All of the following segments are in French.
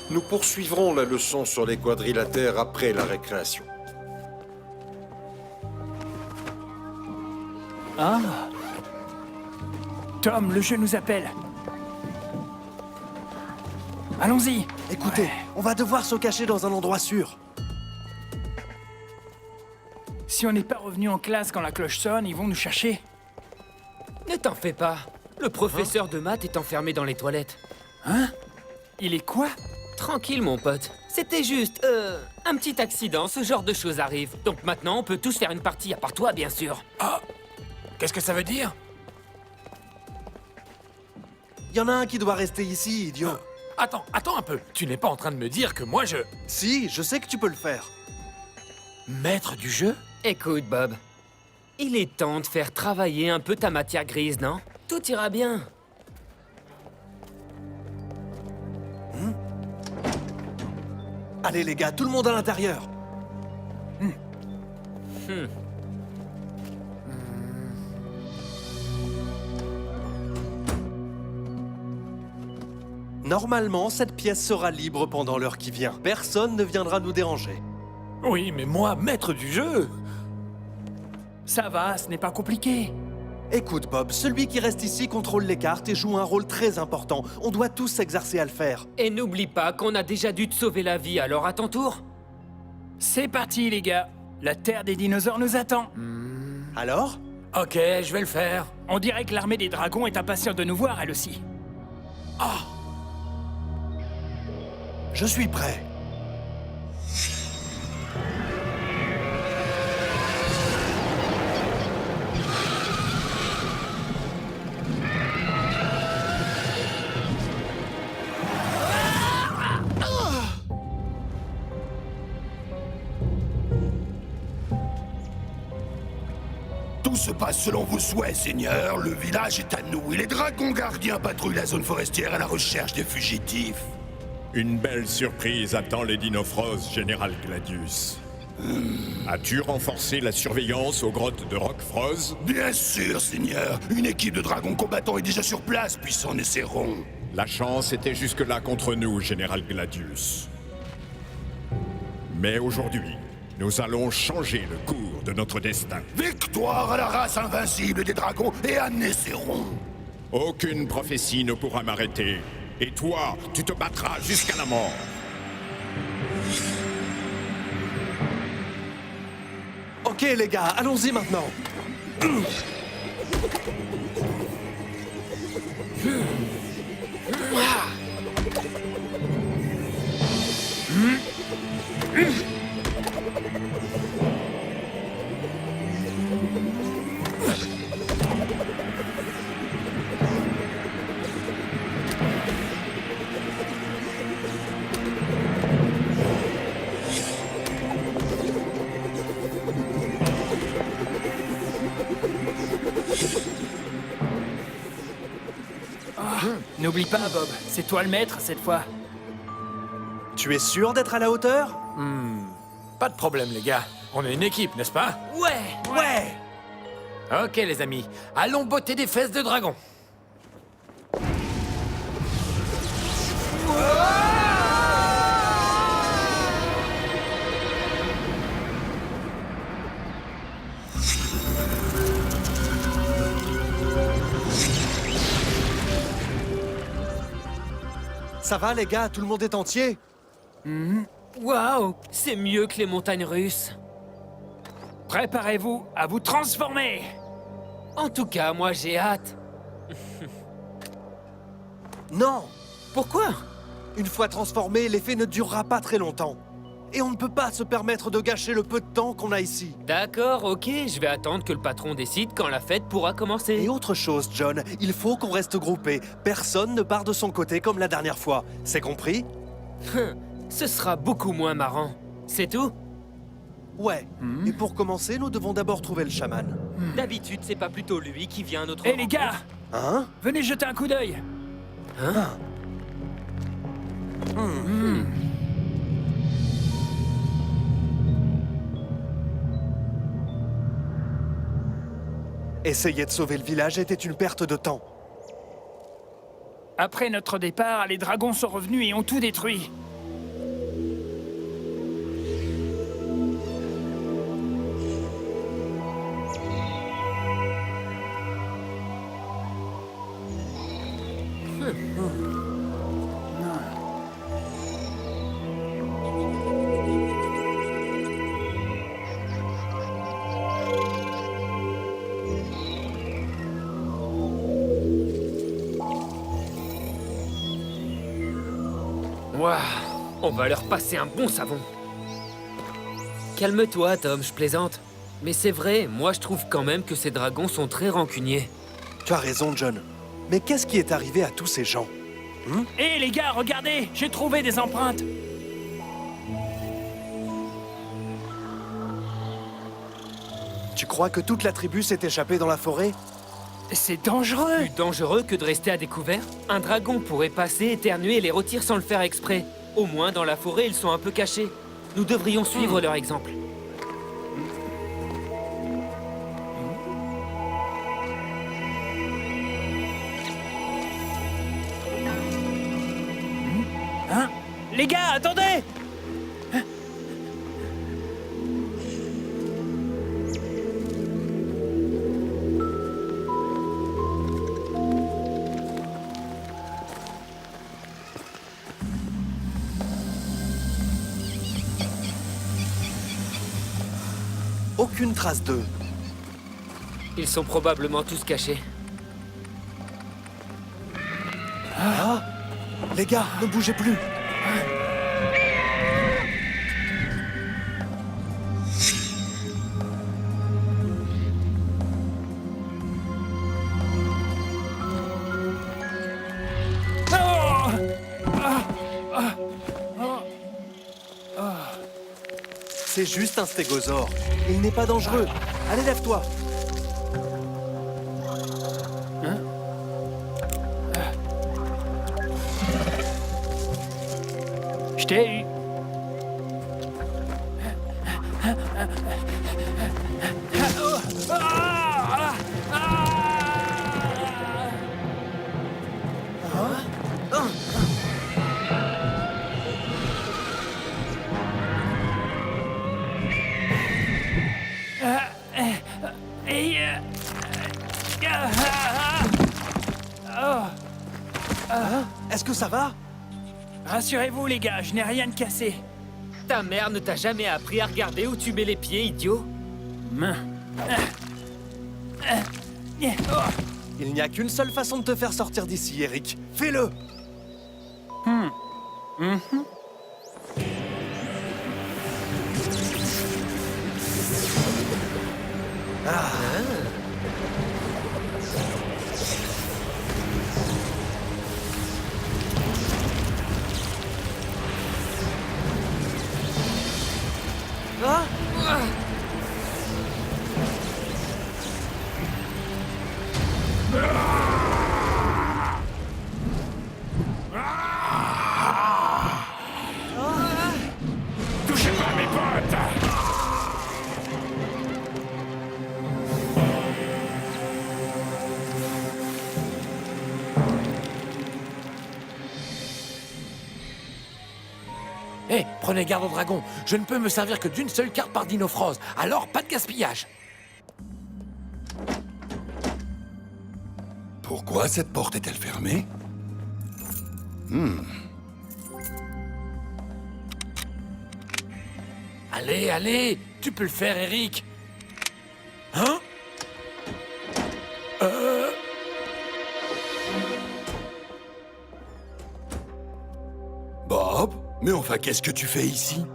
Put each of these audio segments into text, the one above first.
Nous poursuivrons la leçon sur les quadrilatères après la récréation. Ah. Tom, le jeu nous appelle. Allons-y. Écoutez, on va devoir se cacher dans un endroit sûr. Si on n'est pas revenu en classe quand la cloche sonne, ils vont nous chercher. Ne t'en fais pas. Le professeur de maths est enfermé dans les toilettes. Hein? Il est quoi? Tranquille, mon pote. C'était juste, un petit accident, ce genre de choses arrive. Donc maintenant, on peut tous faire une partie, à part toi, bien sûr. Ah! Qu'est-ce que ça veut dire? Il y en a un qui doit rester ici, idiot. Attends un peu. Tu n'es pas en train de me dire que moi je... Si, je sais que tu peux le faire. Maître du jeu? Écoute, Bob. Il est temps de faire travailler un peu ta matière grise, non? Tout ira bien. Allez les gars, tout le monde à l'intérieur. Normalement, cette pièce sera libre pendant l'heure qui vient. Personne ne viendra nous déranger. Oui, mais moi, maître du jeu? Ça va, ce n'est pas compliqué. Écoute Bob, celui qui reste ici contrôle les cartes et joue un rôle très important. On doit tous s'exercer à le faire. Et n'oublie pas qu'on a déjà dû te sauver la vie, alors à ton tour. C'est parti, les gars. La terre des dinosaures nous attend. Alors? Ok, je vais le faire. On dirait que l'armée des dragons est impatiente de nous voir, elle aussi. Je suis prêt. Tout se passe selon vos souhaits, Seigneur. Le village est à nous et les dragons gardiens patrouillent la zone forestière à la recherche des fugitifs. Une belle surprise attend les Dinofros, Général Gladius. As-tu renforcé la surveillance aux grottes de Rockfroz? Bien sûr, Seigneur. Une équipe de dragons combattants est déjà sur place, puis s'en essaieront. La chance était jusque-là contre nous, Général Gladius. Mais aujourd'hui, nous allons changer le cours de notre destin. Victoire à la race invincible des dragons et à Nesséron. Aucune prophétie ne pourra m'arrêter. Et toi, tu te battras jusqu'à la mort. Ok les gars, allons-y maintenant. N'oublie pas, Bob, c'est toi le maître cette fois. Tu es sûr d'être à la hauteur? Pas de problème, les gars. On est une équipe, n'est-ce pas? Ouais! Ouais! Ok, les amis. Allons botter des fesses de dragon. Ça va les gars, tout le monde est entier? Waouh! C'est mieux que les montagnes russes. Préparez-vous à vous transformer. En tout cas, moi j'ai hâte. Non! Pourquoi? Une fois transformé, l'effet ne durera pas très longtemps. Et on ne peut pas se permettre de gâcher le peu de temps qu'on a ici. D'accord, ok, je vais attendre que le patron décide quand la fête pourra commencer. Et autre chose, John, il faut qu'on reste groupés. Personne ne part de son côté comme la dernière fois. C'est compris? Ce sera beaucoup moins marrant. C'est tout? Ouais. Et pour commencer, nous devons d'abord trouver le chaman. D'habitude, c'est pas plutôt lui qui vient à notre Hé les gars, Hein? venez jeter un coup d'œil. Essayer de sauver le village était une perte de temps. Après notre départ, les dragons sont revenus et ont tout détruit. Waouh, on va leur passer un bon savon. Calme-toi, Tom, je plaisante. Mais c'est vrai, moi je trouve quand même que ces dragons sont très rancuniers. Tu as raison, John. Mais qu'est-ce qui est arrivé à tous ces gens? Hé les gars, regardez, j'ai trouvé des empreintes. Tu crois que toute la tribu s'est échappée dans la forêt? C'est dangereux. Plus dangereux que de rester à découvert. Un dragon pourrait passer, éternuer et les rôtir sans le faire exprès. Au moins, dans la forêt, ils sont un peu cachés. Nous devrions suivre leur exemple. Hein? Les gars, attendez! Aucune trace d'eux. Ils sont probablement tous cachés. Les gars, ne bougez plus. C'est juste un stégosaure. Il n'est pas dangereux. Allez, lève-toi. Je t'ai eu. Est-ce que ça va? Rassurez-vous les gars, je n'ai rien de cassé. Ta mère ne t'a jamais appris à regarder où tu mets les pieds, idiot? Il n'y a qu'une seule façon de te faire sortir d'ici, Eric. Fais-le! Touchez pas mes potes! Hé, prenez garde au dragon. Je ne peux me servir que d'une seule carte par Dinofrose. Alors, pas de gaspillage. Pourquoi cette porte est-elle fermée? Allez, allez, tu peux le faire, Eric. Hein? Bob? Mais enfin, qu'est-ce que tu fais ici?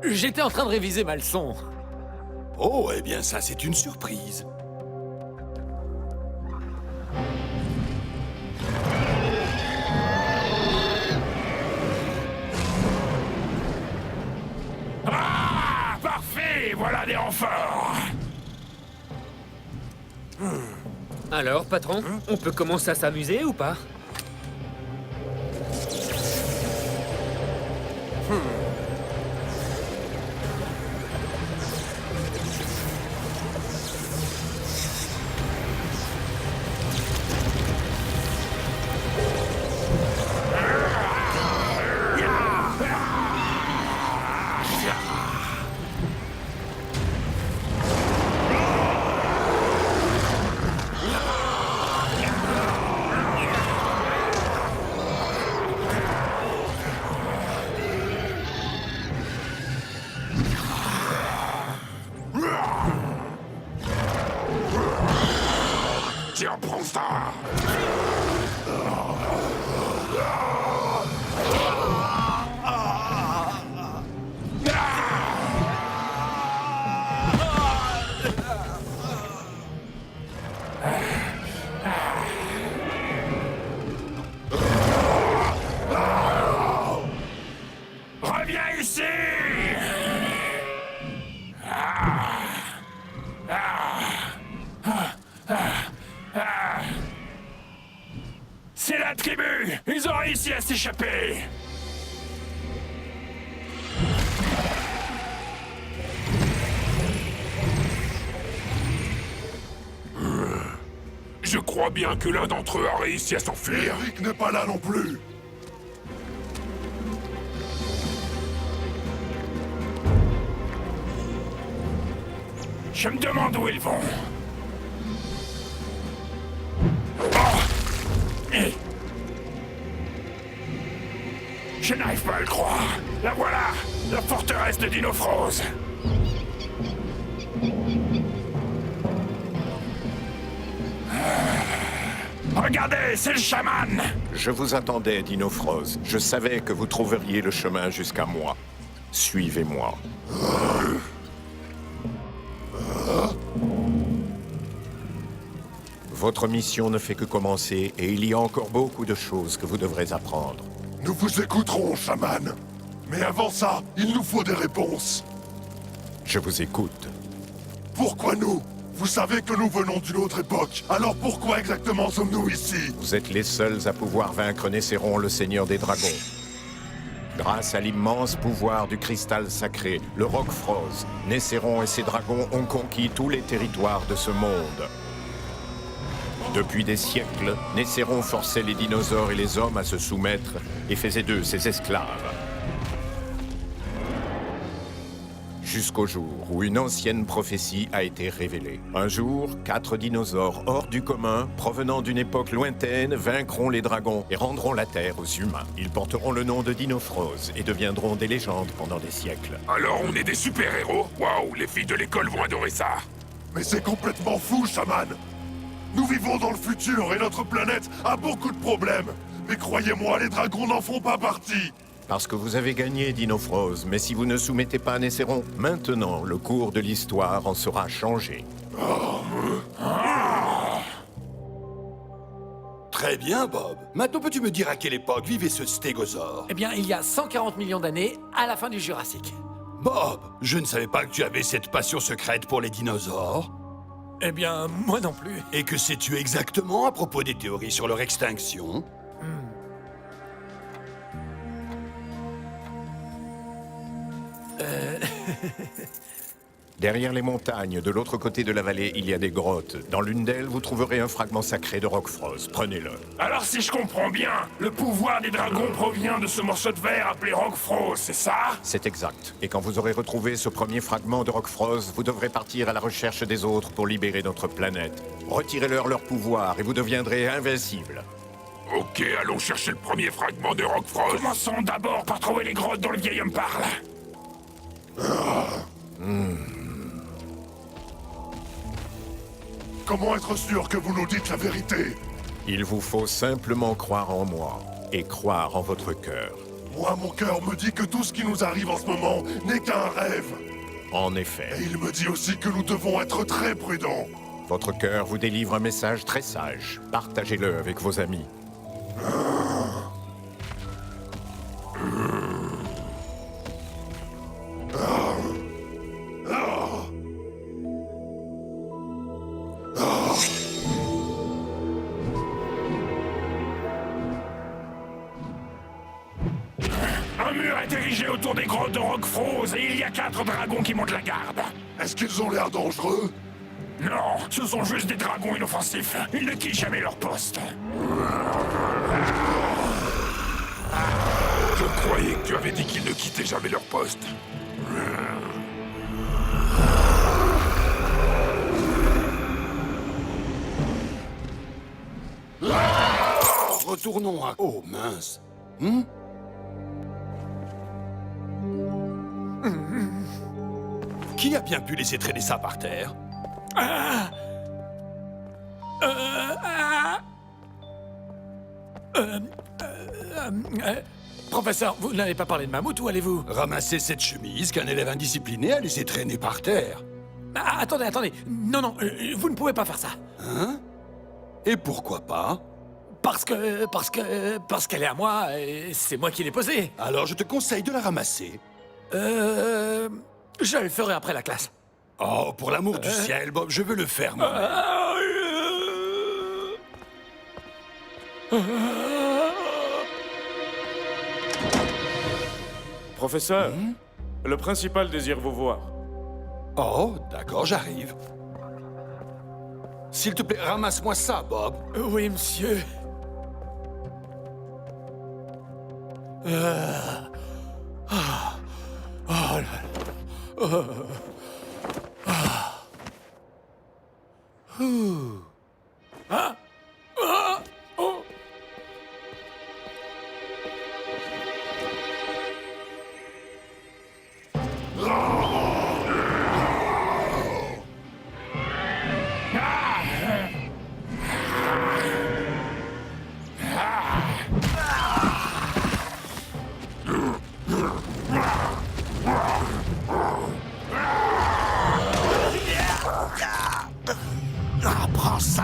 J'étais en train de réviser ma leçon. Oh, eh bien ça, c'est une surprise. Ah, parfait, voilà des renforts. Alors, patron, on peut commencer à s'amuser ou pas? laisse échapper. Je crois bien que l'un d'entre eux a réussi à s'enfuir. Eric n'est pas là non plus. Je me demande où ils vont. Oh. Je n'arrive pas à le croire. La voilà, la forteresse de Dinofrose. Regardez, c'est le chaman. Je vous attendais, Dinofrose. Je savais que vous trouveriez le chemin jusqu'à moi. Suivez-moi. Votre mission ne fait que commencer et il y a encore beaucoup de choses que vous devrez apprendre. Nous vous écouterons, chaman. Mais avant ça, il nous faut des réponses. Je vous écoute. Pourquoi nous? Vous savez que nous venons d'une autre époque. Alors pourquoi exactement sommes-nous ici? Vous êtes les seuls à pouvoir vaincre Nécéron, le seigneur des dragons. Grâce à l'immense pouvoir du cristal sacré, le Roquefrose, Nécéron et ses dragons ont conquis tous les territoires de ce monde. Depuis des siècles, Nécéron forçait les dinosaures et les hommes à se soumettre et faisait d'eux ses esclaves. Jusqu'au jour où une ancienne prophétie a été révélée. Un jour, 4 dinosaures hors du commun, provenant d'une époque lointaine, vaincront les dragons et rendront la Terre aux humains. Ils porteront le nom de Dinofrose et deviendront des légendes pendant des siècles. Alors on est des super-héros? Waouh, les filles de l'école vont adorer ça. Mais c'est complètement fou, chaman. Nous vivons dans le futur et notre planète a beaucoup de problèmes. Mais croyez-moi, les dragons n'en font pas partie. Parce que vous avez gagné, Dinofrose, mais si vous ne soumettez pas Nécéron, maintenant, le cours de l'histoire en sera changé. Très bien, Bob. Maintenant, peux-tu me dire à quelle époque vivait ce stégosaure? Eh bien, il y a 140 millions d'années, à la fin du Jurassique. Bob, je ne savais pas que tu avais cette passion secrète pour les dinosaures. Eh bien, moi non plus. Et que sais-tu exactement à propos des théories sur leur extinction? Derrière les montagnes, de l'autre côté de la vallée, il y a des grottes. Dans l'une d'elles, vous trouverez un fragment sacré de Roquefrose. Prenez-le. Alors si je comprends bien, le pouvoir des dragons provient de ce morceau de verre appelé Roquefrose, c'est ça? C'est exact. Et quand vous aurez retrouvé ce premier fragment de Roquefrose, vous devrez partir à la recherche des autres pour libérer notre planète. Retirez-leur leur pouvoir et vous deviendrez invincibles. Ok, allons chercher le premier fragment de Roquefrose. Commençons d'abord par trouver les grottes dont le vieil homme parle. Comment être sûr que vous nous dites la vérité? Il vous faut simplement croire en moi et croire en votre cœur. Moi, mon cœur me dit que tout ce qui nous arrive en ce moment n'est qu'un rêve. En effet, Et il me dit aussi que nous devons être très prudents. votre cœur vous délivre un message très sage. Partagez-le avec vos amis. Un mur est érigé autour des grottes de Roquefrose et il y a 4 dragons qui montent la garde. Est-ce qu'ils ont l'air dangereux? Non, ce sont juste des dragons inoffensifs. Ils ne quittent jamais leur poste. Je croyais que tu avais dit qu'ils ne quittaient jamais leur poste. Retournons à... Oh, mince. Qui a bien pu laisser traîner ça par terre? Professeur, vous n'avez pas parlé de mammouth, où allez-vous? Ramasser cette chemise qu'un élève indiscipliné a laissé traîner par terre. Ah, attendez. Non, vous ne pouvez pas faire ça. Hein? Et pourquoi pas? Parce qu'elle est à moi, et c'est moi qui l'ai posée. Alors je te conseille de la ramasser. Je le ferai après la classe. Oh, pour l'amour du ciel, Bob, je veux le faire, moi. Professeur, le principal désire vous voir. Oh, d'accord, j'arrive. S'il te plaît, ramasse-moi ça, Bob. Oui, monsieur. Oh là là. Ah. Ah. Oh. Ah, prends ça.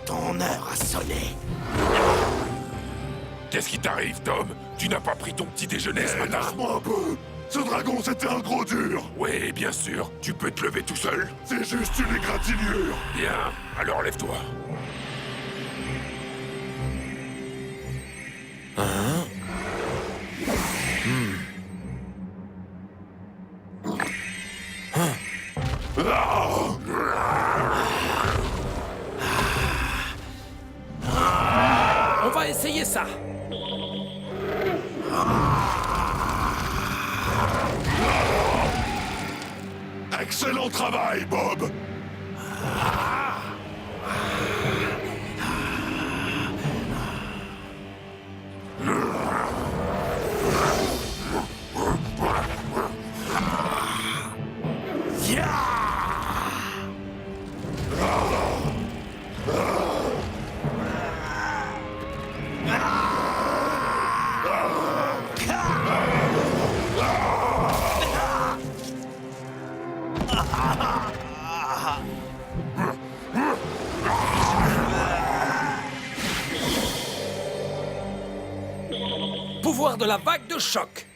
Ton heure a sonné. Qu'est-ce qui t'arrive, Tom? Tu n'as pas pris ton petit déjeuner ce matin? Lâche-moi un peu. Ce dragon, c'était un gros dur. Oui, bien sûr. Tu peux te lever tout seul? C'est juste une égratignure. Bien, alors lève-toi. On va essayer ça. Excellent travail, Bob. Pouvoir de la vague de choc.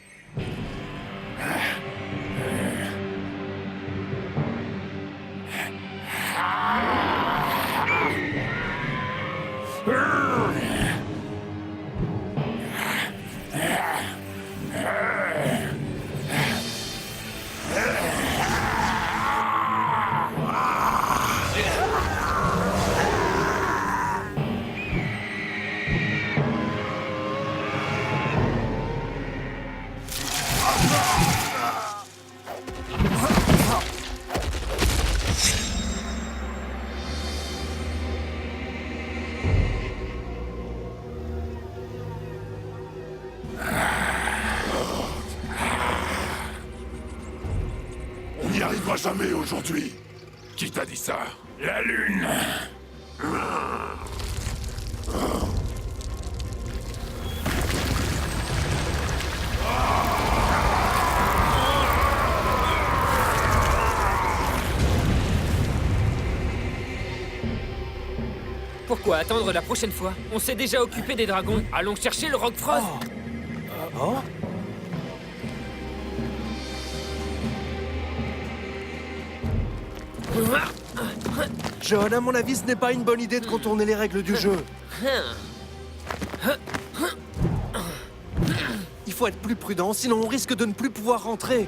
On n'y arrivera jamais aujourd'hui. Qui t'a dit ça? La lune. Pourquoi attendre la prochaine fois? On s'est déjà occupé des dragons. Allons chercher le Rock Frost. John, à mon avis, ce n'est pas une bonne idée de contourner les règles du jeu. Il faut être plus prudent, sinon on risque de ne plus pouvoir rentrer.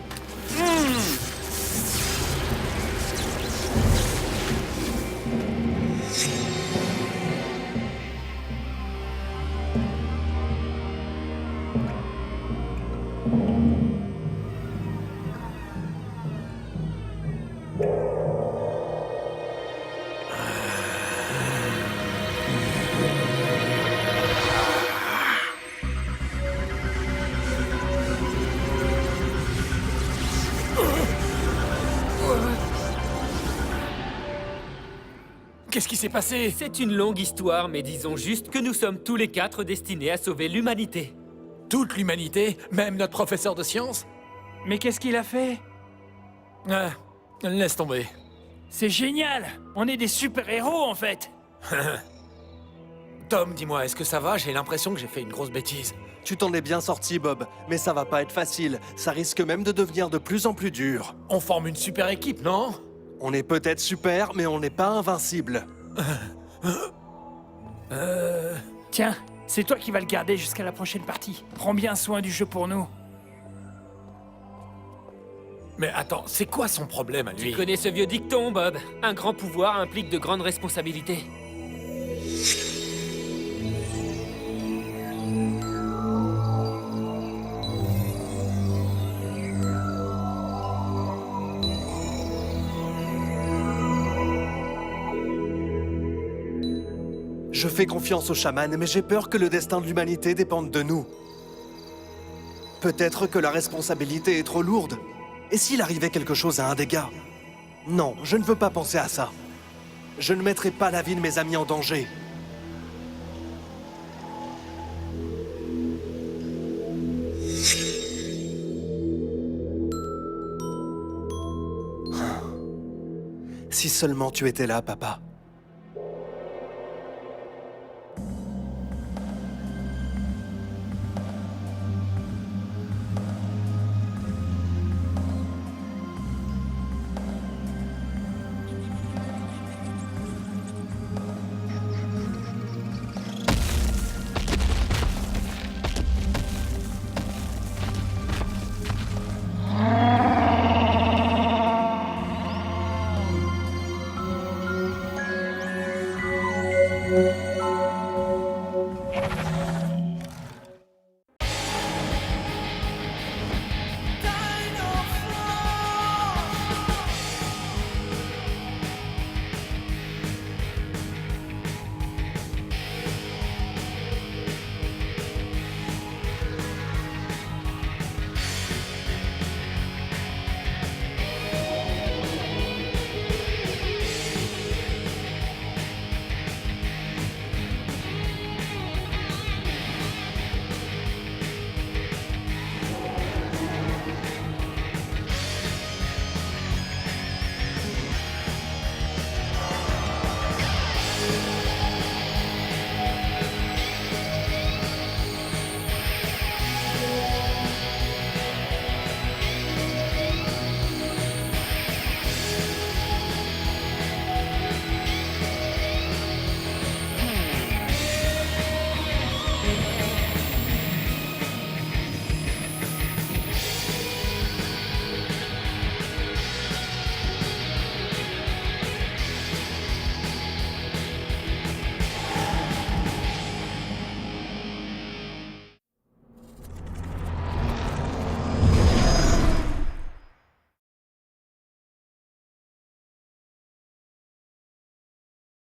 Qu'est-ce qui s'est passé? C'est une longue histoire, mais disons juste que nous sommes tous les quatre destinés à sauver l'humanité. Toute l'humanité, même notre professeur de sciences? Mais qu'est-ce qu'il a fait? Ah, laisse tomber. C'est génial! On est des super-héros, en fait! Tom, dis-moi, est-ce que ça va? J'ai l'impression que j'ai fait une grosse bêtise. Tu t'en es bien sorti, Bob, mais ça va pas être facile. Ça risque même de devenir de plus en plus dur. On forme une super équipe, non? On est peut-être super, mais on n'est pas invincible. Tiens, c'est toi qui vas le garder jusqu'à la prochaine partie. Prends bien soin du jeu pour nous. Mais attends, c'est quoi son problème à lui? Tu connais ce vieux dicton, Bob? Un grand pouvoir implique de grandes responsabilités. Je fais confiance au chaman, mais j'ai peur que le destin de l'humanité dépende de nous. Peut-être que la responsabilité est trop lourde. Et s'il arrivait quelque chose à un des gars? Non, je ne veux pas penser à ça. Je ne mettrai pas la vie de mes amis en danger. Si seulement tu étais là, papa.